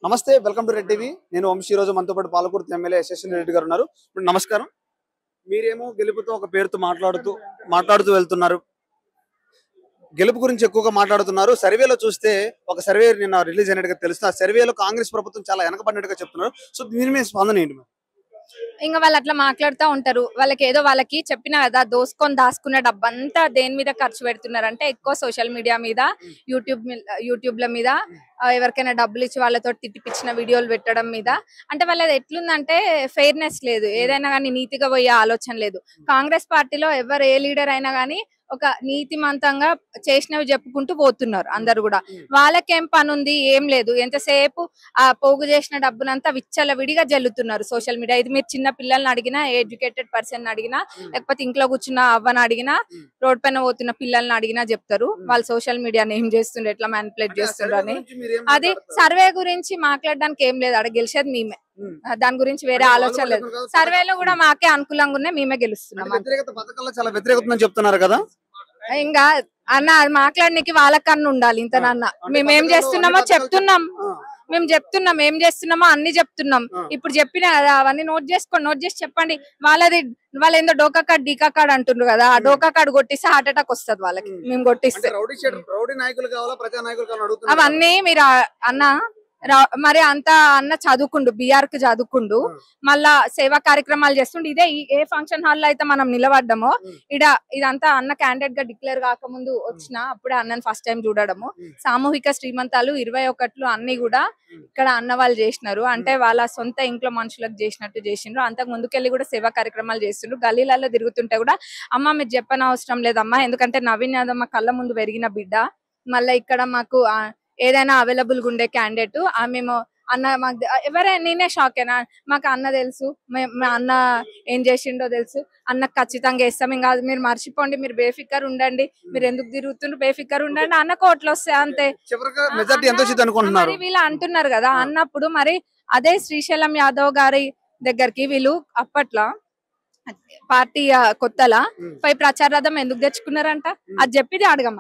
నమస్తే, welcome to red TV. నేను వంశీ. రోజు మనతో పాటు పాలకుర్తి ఎమ్మెల్యే యశస్విని రెడ్డి గారు ఉన్నారు. ఇప్పుడు నమస్కారం. మీరేమో గెలుపుతో ఒక పేరుతో మాట్లాడుతూ వెళ్తున్నారు. గెలుపు గురించి ఎక్కువగా మాట్లాడుతున్నారు. సర్వేలో చూస్తే ఒక సర్వే నిన్న రిలీజ్ అయినట్టుగా తెలుస్తుంది. ఆ సర్వేలో కాంగ్రెస్ ప్రభుత్వం చాలా వెనకబడినట్టుగా చెప్తున్నారు. సో దీని మీద స్పందన ఏంటి? ఇంకా వాళ్ళు అట్లా మాట్లాడుతూ ఉంటారు. వాళ్ళకి ఏదో వాళ్ళకి చెప్పిన కదా, దోసుకొని దాచుకున్న డబ్బంతా దేని మీద ఖర్చు పెడుతున్నారు అంటే ఎక్కువ సోషల్ మీడియా మీద, యూట్యూబ్ల మీద, ఎవరికైనా డబ్బులు ఇచ్చి వాళ్ళతో తిట్టిపించిన వీడియోలు పెట్టడం మీద. అంటే వాళ్ళది ఎట్లుందంటే ఫెయిర్నెస్ లేదు, ఏదైనా కానీ నీతిగా పోయే ఆలోచన లేదు. కాంగ్రెస్ పార్టీలో ఎవరు ఏ లీడర్ అయినా కానీ ఒక నీతిమంతంగా చేసినవి చెప్పుకుంటూ పోతున్నారు అందరు కూడా. వాళ్ళకేం పని ఉంది? ఏం లేదు. ఎంతసేపు ఆ పోగు చేసిన డబ్బునంతా విచ్చల విడిగా జల్లుతున్నారు సోషల్ మీడియా. ఇది మీరు చిన్న పిల్లల్ని అడిగినా, ఎడ్యుకేటెడ్ పర్సన్ అడిగినా, లేకపోతే ఇంట్లో కూర్చున్న అవ్వని అడిగినా, రోడ్ పైన పోతున్న పిల్లల్ని అడిగినా చెప్తారు వాళ్ళు సోషల్ మీడియాని ఏం చేస్తుండ్రు, ఎట్లా మ్యానిపులేట్ చేస్తుండ్రు అని. అది సర్వే గురించి మాట్లాడడానికి ఏం లేదు, అక్కడ గెలిచేది మేమే. దాని గురించి వేరే ఆలోచన లేదు. సర్వేలో కూడా మాకే అనుకూలంగా ఉన్నాయి, మేమే గెలుస్తున్నాం. చాలా వ్యతిరేకత చెప్తున్నారు కదా. ఇంకా అన్న మాట్లాడడానికి వాళ్ళకన్నా ఉండాలి ఇంతనన్న. మేము ఏం చేస్తున్నామో చెప్తున్నాం, ఏం చేస్తున్నామో అన్ని చెప్తున్నాం. ఇప్పుడు చెప్పినా కదా, అవన్నీ నోట్ చేసుకోండి, నోట్ చేసి చెప్పండి. వాళ్ళు ఏందో డోకా కార్డ్ డీకా కార్డ్ అంటుండ్రు కదా, ఆ డోకా కార్డ్ కొట్టిస్తే హార్ట్ అటాక్ వస్తుంది వాళ్ళకి. మేము కొట్టిస్తే అవన్నీ మీరు అన్న మరి అంత అన్న చదువుకుండు, బీఆర్ కి చదువుకుండు, మళ్ళా సేవా కార్యక్రమాలు చేస్తుండు. ఇదే ఏ ఫంక్షన్ హాల్ లో అయితే మనం నిలబడ్డామో ఇదంతా అన్న క్యాండిడేట్ గా డిక్లేర్ కాకముందు వచ్చిన అప్పుడే అన్నని ఫస్ట్ టైం చూడడము. సామూహిక శ్రీమంతాలు 21 అన్ని కూడా ఇక్కడ అన్న వాళ్ళు చేసినారు. అంటే వాళ్ళ సొంత ఇంట్లో మనుషులకు చేసినట్టు చేసిండ్రు. అంతకు ముందుకెళ్ళి కూడా సేవా కార్యక్రమాలు చేస్తుండ్రు. గల్లీలలో తిరుగుతుంటే కూడా అమ్మ మీరు చెప్పనవసరం లేదమ్మా, ఎందుకంటే నవీన్ యాదవ్ మా కళ్ళ ముందు పెరిగిన బిడ్డ. మళ్ళీ ఇక్కడ మాకు ఏదైనా అవైలబుల్ గా ఉండే క్యాండిడేట్ మేము అన్న మాకు ఎవరైనా నేనే షాక్ అయినా. మాకు అన్న తెలుసు, మా అన్న ఏం చేసిండో తెలుసు, అన్నకు ఖచ్చితంగా వేస్తాం. ఇంకా మీరు మర్చిపోండి, మీరు బేఫికర్ ఉండండి, మీరు ఎందుకు తిరుగుతుండ్రు, బేఫికర్ ఉండండి, అన్న కోట్లు వస్తాయి అంతే. మరి వీళ్ళు అంటున్నారు కదా అన్నప్పుడు, మరి అదే శ్రీశైలం యాదవ్ గారి దగ్గరికి వీళ్ళు అప్పట్లో పార్టీ కొత్తలా పై ప్రచార రథం ఎందుకు తెచ్చుకున్నారంట, అది చెప్పిది అడగమ్మ.